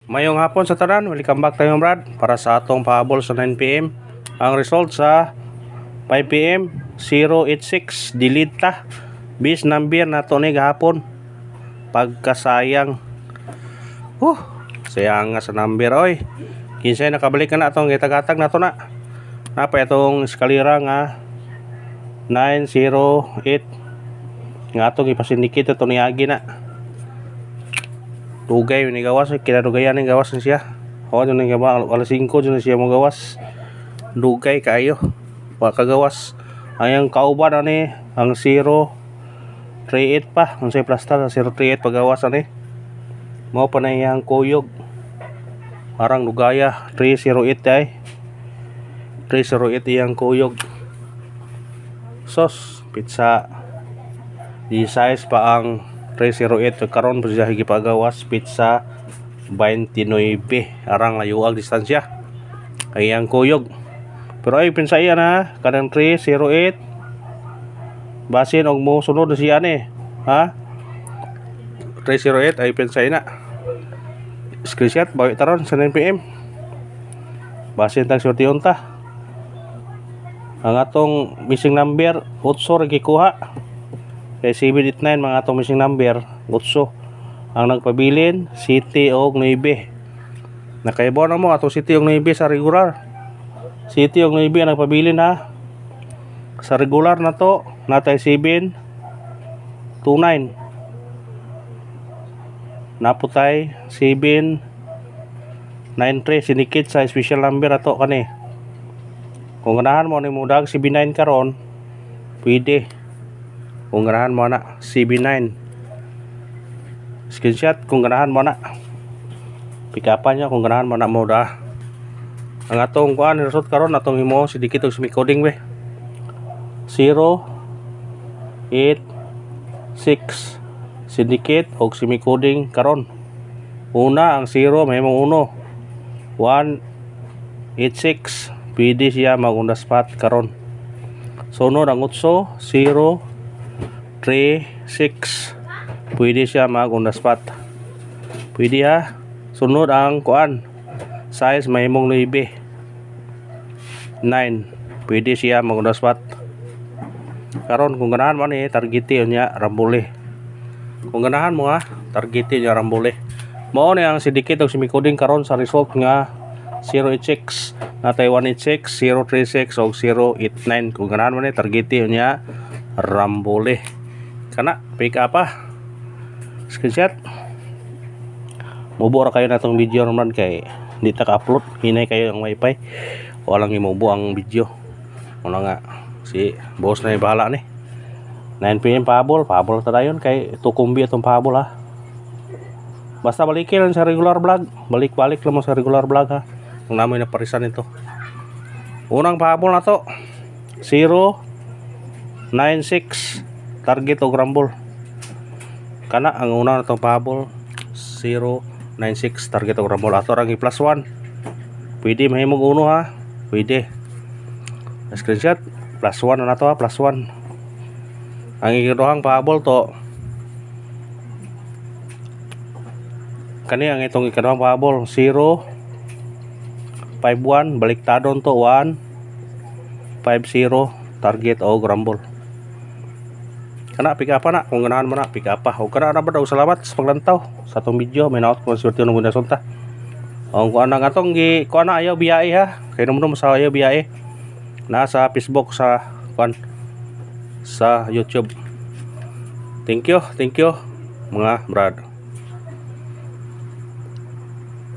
Mayong hapon sa tanan, welcome back tayo Brad para sa atong pahabol sa 9pm. Ang result sa 5pm 086 delete ta. Bis number na to ni gahapon. Pagkasayang. Sayang nga sa number oy. Kinsay nakabalik na atong gitag-atag na to na. Napa itong eskalera nga 908 nga atong ipasindikit ito ni Agi na. Dugay ni gawas, kinadugayan ni gawas na siya. Dun ni gawa alas 5 dun siya mo gawas. Dugay kayo. Wa kagawas. Ayang kauban ani ang 038 pa. Ang say plasta sa 038 pagawas ani. Mao pa na yang kuyog. Parang dugaya 308 ay. 308 yang kuyog. Sos pizza di size pa ang 308 karon pa siya gipagawas pizza 29 arang layuag distansya ay ang kuyog. Pero ay pinsaya na kanang 308 basin og mo sunod siya ni ha 308 ay pinsaya na screenshot bawi taron sa 9pm basin tag sorti unta ang atong missing number 8 ra gikuha. Kay 789 mga atong missing number 8 ang nagpabilin City og 9 nakaibaw na mo atong City og 9 sa regular. City og 9 ang nagpabilin ha sa regular na to natay 729 naputay 793 sinikit sa special number ato kani. Kung ganahan mo ni mudag 79 karon pwede. Kung ganahan mo na CB9 screenshot kung ganahan mo na pikapan niya kung ganahan mo na mo da ang atong kuan result karon atong himo sidikit og semi-coding we 086 sidikit og semi-coding karon una ang 0 mahimong 1 186 pwede siya mag-on the spot karon sunod ang 8 0 3-6 pwede siya mag on the spot pwede ha. Sunod ang kuan size mahimong 9 pwede siya mag on the spot karon kung ganahan mo ni targeti niya rambole kung ganahan mo ha targeti niya rambole mao ni ang sidikit og semi-coding karon sa result nga 086 natay 186 036 og 089 kung ganahan mo ni targeti niya rambole kana pick up pa screenshot mubo ra kayo natong video naman kay hindi ta ka-upload hinay kayo ang wifi walang imubo ang video wala nga si boss na ibahala ni 9pm pahabol ta dayon kay tukumbi atong pahabol ha basta balikin lang sa regular vlog balik-balik lang mo sa regular vlog ha kung namoy na parisan ito unang pahabol na to 096 target og rumble kana ang una natong pahabol 096 target og rumble ato rangi plus 1 pwede mahimong uno ha pwede screenshot plus 1 na to ha plus 1 ang ikaduhang pahabol to kani ang itong ikaduhang pahabol 051 baliktadon to 150 target og rumble kana pick up na kung ganahan mo na pick up pa o kana na ba daw salamat sa paglantaw sa atong video may naot ko swerte ng gunda sunta ang kuan nga atong gi kuan na ayaw biyahe ha kay namo sa ayaw biyahe na sa Facebook sa kuan sa YouTube thank you mga brad.